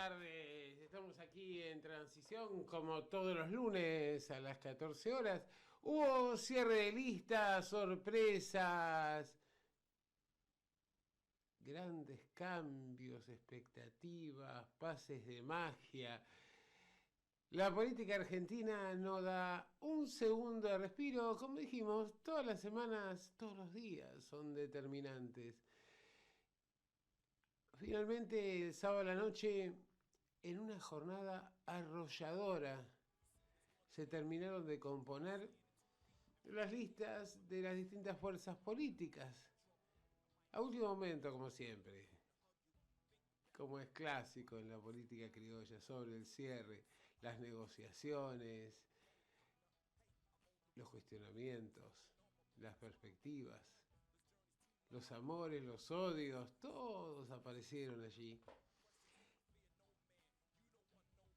tardes. Estamos aquí en Transición como todos los lunes a las 14 horas. Hubo cierre de listas, sorpresas, grandes cambios, expectativas, pases de magia. La política argentina no da un segundo de respiro. Como dijimos, todas las semanas, todos los días son determinantes. Finalmente, el sábado a la noche, en una jornada arrolladora, se terminaron de componer las listas de las distintas fuerzas políticas. A último momento, como siempre, como es clásico en la política criolla, sobre el cierre, las negociaciones, los cuestionamientos, las perspectivas, los amores, los odios, todos aparecieron allí.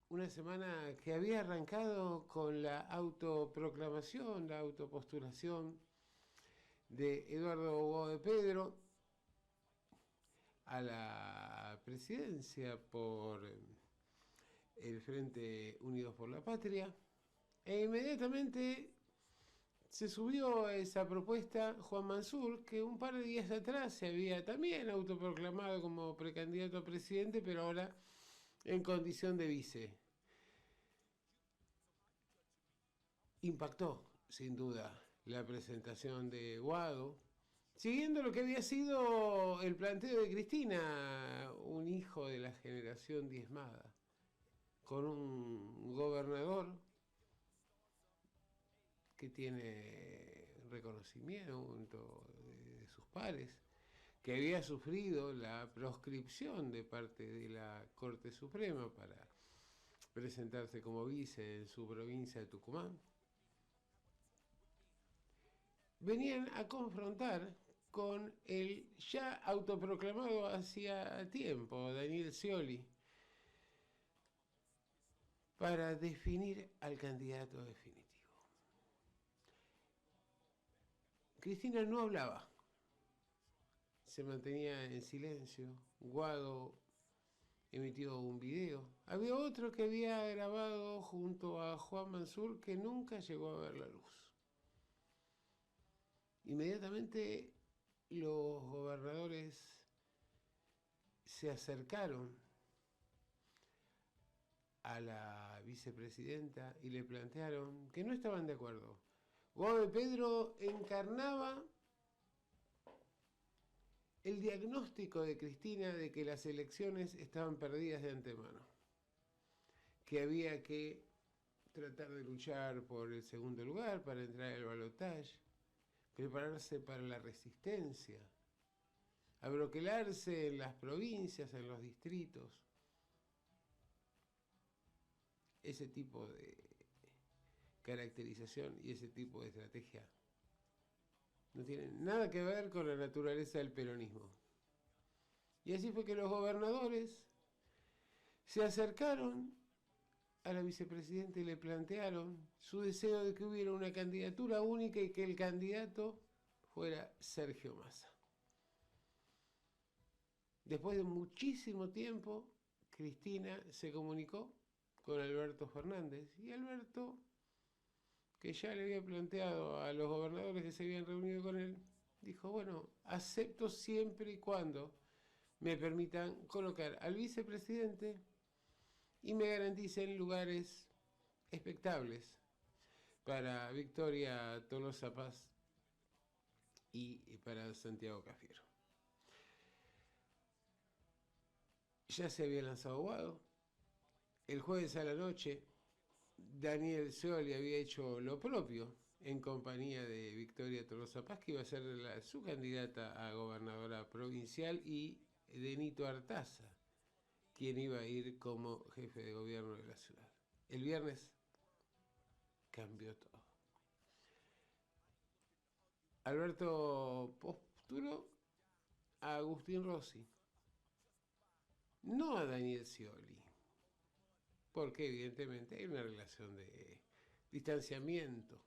Una semana que había arrancado con la autoproclamación, la autopostulación de Eduardo Hugo de Pedro a la presidencia por el Frente Unidos por la Patria, e inmediatamente se subió a esa propuesta Juan Mansur, que un par de días atrás se había también autoproclamado como precandidato a presidente, pero ahora en condición de vice. Impactó, sin duda, la presentación de Guado, siguiendo lo que había sido el planteo de Cristina, un hijo de la generación diezmada, con un gobernador que tiene reconocimiento de sus pares, que había sufrido la proscripción de parte de la Corte Suprema para presentarse como vice en su provincia de Tucumán. Venían a confrontar con el ya autoproclamado hacía tiempo Daniel Scioli para definir al candidato definitivo. Cristina no hablaba, se mantenía en silencio. Guado emitió un video. Había otro que había grabado junto a Juan Mansur que nunca llegó a ver la luz. Inmediatamente los gobernadores se acercaron a la vicepresidenta y le plantearon que no estaban de acuerdo. Guado de Pedro encarnaba el diagnóstico de Cristina de que las elecciones estaban perdidas de antemano, que había que tratar de luchar por el segundo lugar para entrar al balotaje, prepararse para la resistencia, abroquelarse en las provincias, en los distritos. Ese tipo de caracterización y ese tipo de estrategia no tiene nada que ver con la naturaleza del peronismo. Y así fue que los gobernadores se acercaron a la vicepresidenta y le plantearon su deseo de que hubiera una candidatura única y que el candidato fuera Sergio Massa. Después de muchísimo tiempo, Cristina se comunicó con Alberto Fernández y Alberto, que ya le había planteado a los gobernadores que se habían reunido con él, dijo, bueno, acepto siempre y cuando me permitan colocar al vicepresidente y me garanticen lugares expectables para Victoria Tolosa Paz y para Santiago Cafiero. Ya se había lanzado Guado. El jueves a la noche, Daniel Scioli había hecho lo propio en compañía de Victoria Tolosa Paz, que iba a ser su candidata a gobernadora provincial, y de Nito Artaza, quien iba a ir como jefe de gobierno de la ciudad. El viernes cambió todo. Alberto postuló a Agustín Rossi, no a Daniel Scioli, porque evidentemente hay una relación de distanciamiento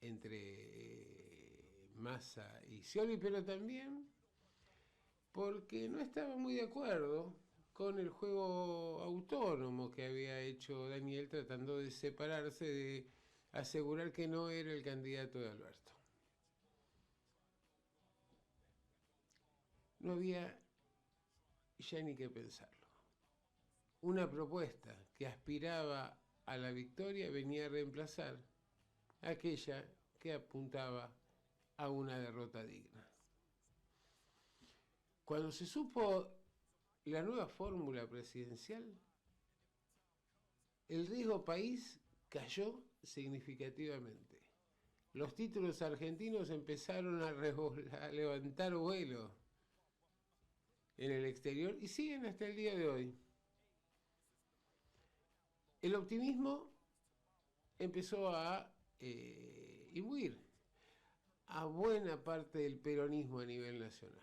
entre Massa y Scioli, pero también porque no estaba muy de acuerdo con el juego autónomo que había hecho Daniel tratando de separarse, de asegurar que no era el candidato de Alberto. No había ya ni que pensarlo. Una propuesta que aspiraba a la victoria venía a reemplazar aquella que apuntaba a una derrota digna. Cuando se supo la nueva fórmula presidencial, el riesgo país cayó significativamente. Los títulos argentinos empezaron a levantar vuelo en el exterior y siguen hasta el día de hoy. El optimismo empezó a imbuir a buena parte del peronismo a nivel nacional.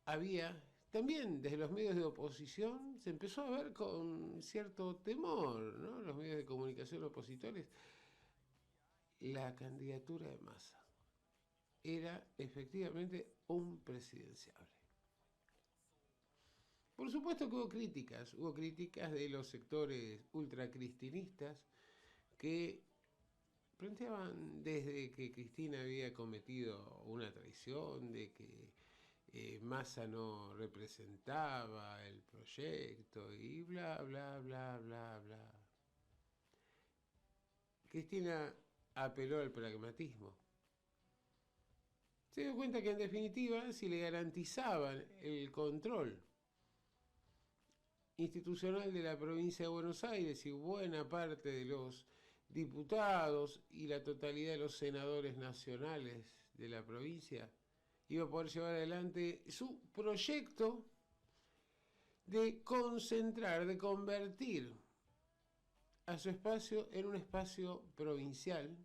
Había también desde los medios de oposición, se empezó a ver con cierto temor, ¿no? Los medios de comunicación opositores, la candidatura de Massa era efectivamente un presidenciable. Por supuesto que hubo críticas de los sectores ultracristinistas que planteaban desde que Cristina había cometido una traición, de que Massa no representaba el proyecto y bla, bla, bla, bla, bla. Cristina apeló al pragmatismo. Se dio cuenta que en definitiva, si le garantizaban el control institucional de la provincia de Buenos Aires y buena parte de los diputados y la totalidad de los senadores nacionales de la provincia, iba a poder llevar adelante su proyecto de concentrar, de convertir a su espacio en un espacio provincial.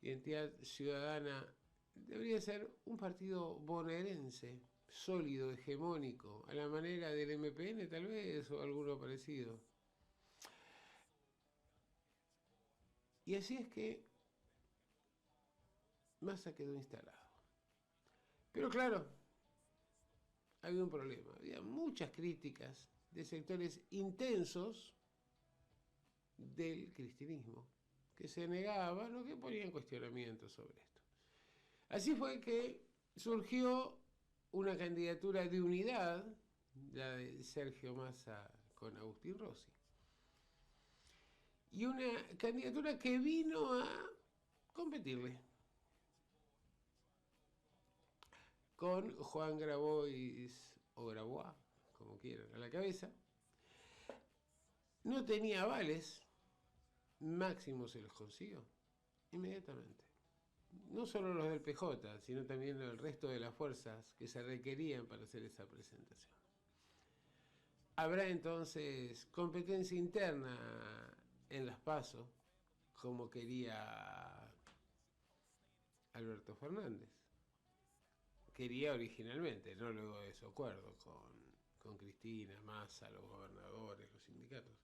Identidad Ciudadana debería ser un partido bonaerense, sólido, hegemónico, a la manera del MPN tal vez, o alguno parecido. Y así es que Massa quedó instalado. Pero claro, había un problema, había muchas críticas de sectores intensos del cristianismo que se negaban o que ponían cuestionamientos sobre esto. Así fue que surgió una candidatura de unidad, la de Sergio Massa con Agustín Rossi, y una candidatura que vino a competirle con Juan Grabois o Grabois, como quieran, a la cabeza. No tenía avales, Máximo se los consiguió inmediatamente. No solo los del PJ, sino también el resto de las fuerzas que se requerían para hacer esa presentación. Habrá entonces competencia interna en las PASO, como quería Alberto Fernández. Quería originalmente, no luego de su acuerdo con Cristina, Massa, los gobernadores, los sindicatos.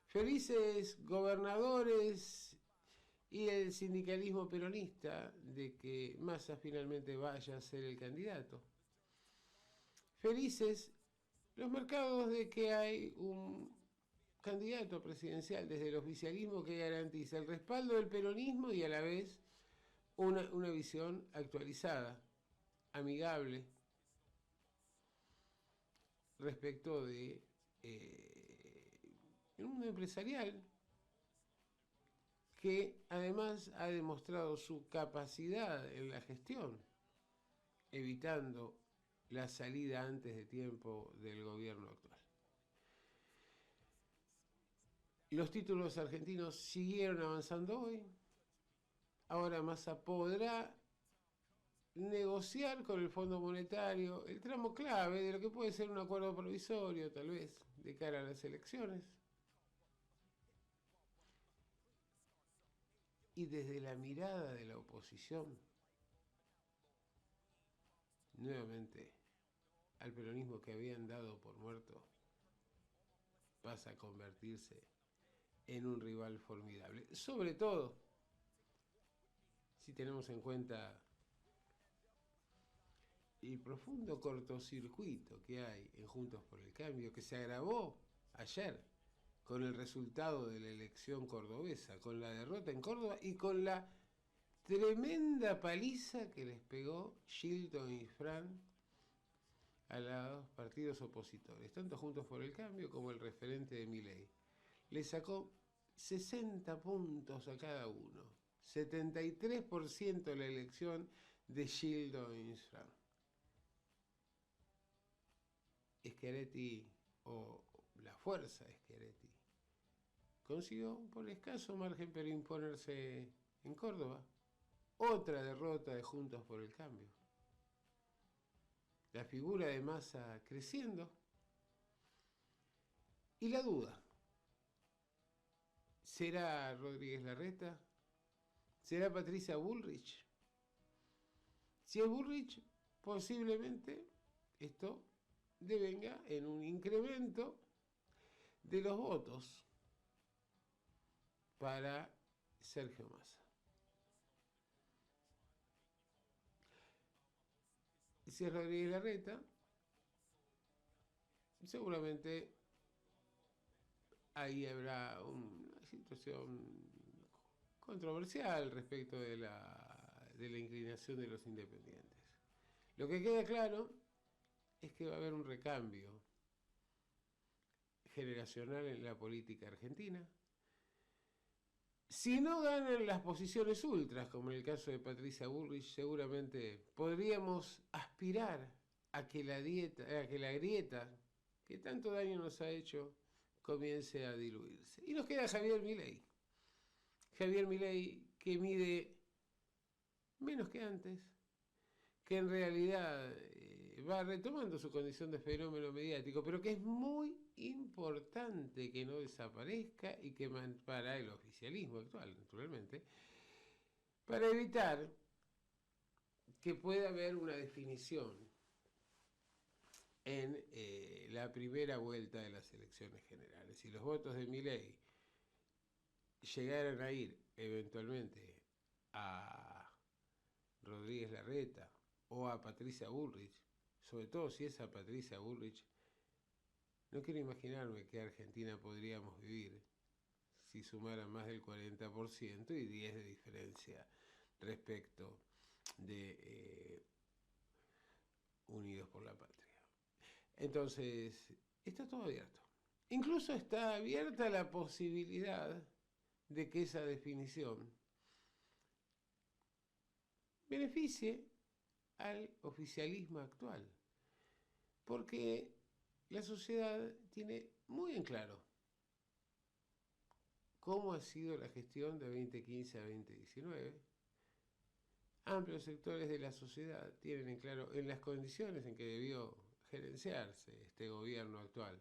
Felices gobernadores y el sindicalismo peronista de que Massa finalmente vaya a ser el candidato. Felices los mercados de que hay un candidato presidencial desde el oficialismo que garantiza el respaldo del peronismo y a la vez una visión actualizada, amigable, respecto de el mundo empresarial, que además ha demostrado su capacidad en la gestión, evitando la salida antes de tiempo del gobierno actual. Los títulos argentinos siguieron avanzando hoy. Ahora Massa podrá negociar con el Fondo Monetario el tramo clave de lo que puede ser un acuerdo provisorio, tal vez, de cara a las elecciones. Y desde la mirada de la oposición, nuevamente, al peronismo que habían dado por muerto, pasa a convertirse en un rival formidable. Sobre todo, si tenemos en cuenta el profundo cortocircuito que hay en Juntos por el Cambio, que se agravó ayer con el resultado de la elección cordobesa, con la derrota en Córdoba y con la tremenda paliza que les pegó Gilton y Fran a los partidos opositores, tanto Juntos por el Cambio como el referente de Milei. Le sacó 60 puntos a cada uno, 73% la elección de Gilton y Fran. Schiaretti, o la fuerza de Schiaretti, consiguió por escaso margen pero imponerse en Córdoba. Otra derrota de Juntos por el Cambio. La figura de Massa creciendo. Y la duda. ¿Será Rodríguez Larreta? ¿Será Patricia Bullrich? Si es Bullrich, posiblemente esto devenga en un incremento de los votos para Sergio Massa. Si es Rodríguez Larreta, seguramente ahí habrá una situación controversial respecto de la inclinación de los independientes. Lo que queda claro es que va a haber un recambio generacional en la política argentina. Si no ganan las posiciones ultras, como en el caso de Patricia Bullrich, seguramente podríamos aspirar a que la grieta que tanto daño nos ha hecho comience a diluirse. Y nos queda Javier Milei. Javier Milei, que mide menos que antes, que en realidad va retomando su condición de fenómeno mediático, pero que es muy importante que no desaparezca y que para el oficialismo actual, naturalmente, para evitar que pueda haber una definición en la primera vuelta de las elecciones generales. Si los votos de Milei llegaran a ir eventualmente a Rodríguez Larreta o a Patricia Bullrich, sobre todo si es a Patricia Bullrich, no quiero imaginarme qué Argentina podríamos vivir si sumaran más del 40% y 10 de diferencia respecto de Unidos por la Patria. Entonces, está todo abierto. Incluso está abierta la posibilidad de que esa definición beneficie al oficialismo actual, porque la sociedad tiene muy en claro cómo ha sido la gestión de 2015 a 2019. Amplios sectores de la sociedad tienen en claro en las condiciones en que debió gerenciarse este gobierno actual,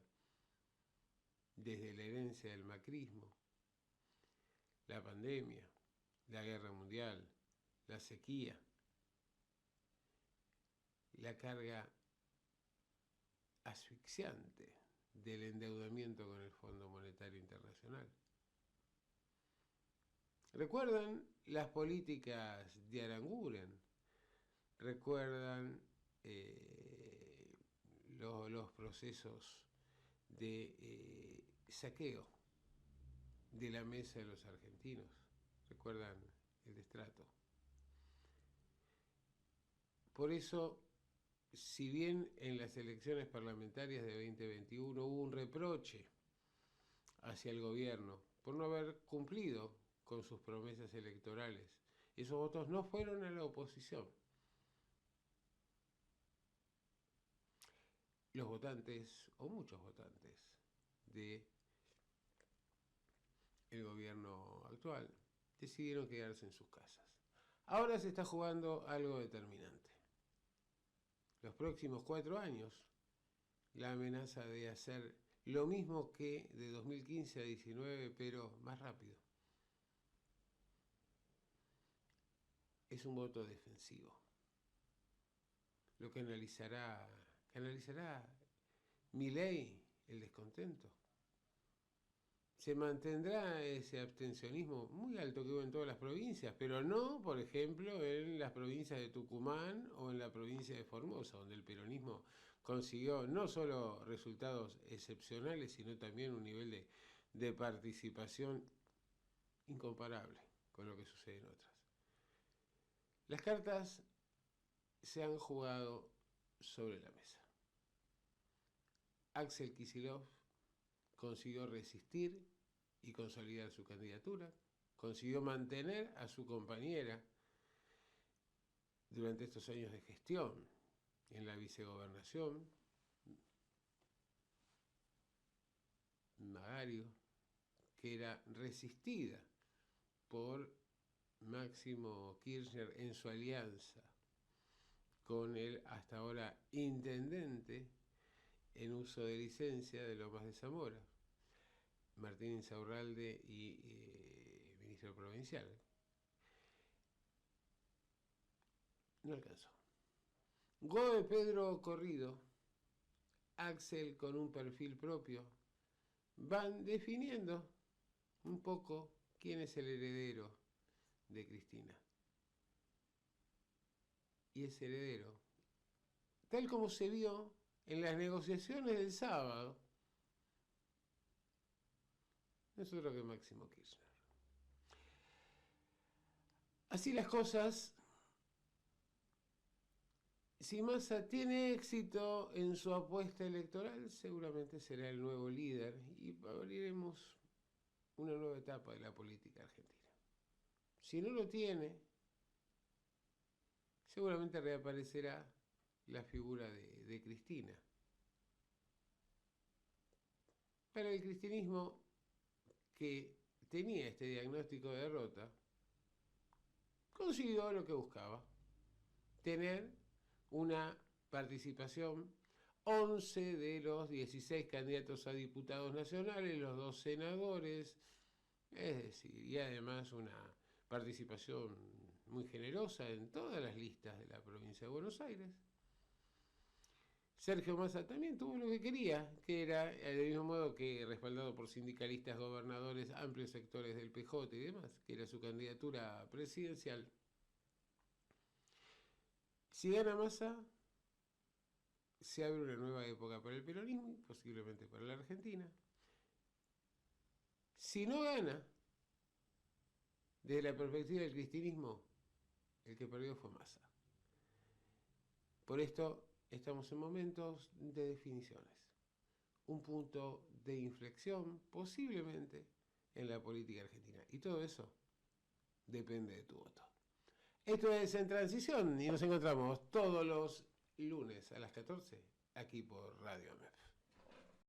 desde la herencia del macrismo, la pandemia, la guerra mundial, la sequía, la carga asfixiante del endeudamiento con el Fondo Monetario Internacional. ¿Recuerdan las políticas de Aranguren? ¿Recuerdan los procesos de saqueo de la mesa de los argentinos? ¿Recuerdan el destrato? Por eso, si bien en las elecciones parlamentarias de 2021 hubo un reproche hacia el gobierno por no haber cumplido con sus promesas electorales, esos votos no fueron a la oposición. Los votantes, o muchos votantes, del gobierno actual decidieron quedarse en sus casas. Ahora se está jugando algo determinante. Los próximos 4 años, la amenaza de hacer lo mismo que de 2015 a 2019, pero más rápido. Es un voto defensivo. Lo que analizará Milei el descontento. se mantendrá ese abstencionismo muy alto que hubo en todas las provincias, pero no, por ejemplo, en las provincias de Tucumán o en la provincia de Formosa, donde el peronismo consiguió no solo resultados excepcionales, sino también un nivel de participación incomparable con lo que sucede en otras. Las cartas se han jugado sobre la mesa. Axel Kicillof consiguió resistir y consolidar su candidatura, consiguió mantener a su compañera durante estos años de gestión en la vicegobernación, Magario, que era resistida por Máximo Kirchner en su alianza con el hasta ahora intendente en uso de licencia de Lomas de Zamora, Martín Insaurralde y ministro provincial. No alcanzó. Goe Pedro Corrido, Axel con un perfil propio, van definiendo un poco quién es el heredero de Cristina. Y ese heredero, tal como se vio en las negociaciones del sábado, no es otro que Máximo Kirchner. Así las cosas, si Massa tiene éxito en su apuesta electoral, seguramente será el nuevo líder y abriremos una nueva etapa de la política argentina. Si no lo tiene, seguramente reaparecerá la figura de Cristina. Para el cristianismo, que tenía este diagnóstico de derrota, consiguió lo que buscaba, tener una participación. 11 de los 16 candidatos a diputados nacionales, los 2 senadores, es decir, y además una participación muy generosa en todas las listas de la provincia de Buenos Aires. Sergio Massa también tuvo lo que quería, que era, del mismo modo que respaldado por sindicalistas, gobernadores, amplios sectores del PJ y demás, que era su candidatura presidencial. Si gana Massa, se abre una nueva época para el peronismo, posiblemente para la Argentina. Si no gana, desde la perspectiva del cristianismo, el que perdió fue Massa. Por esto estamos en momentos de definiciones. Un punto de inflexión, posiblemente, en la política argentina. Y todo eso depende de tu voto. Esto es En Transición y nos encontramos todos los lunes a las 14 aquí por Radio MEF.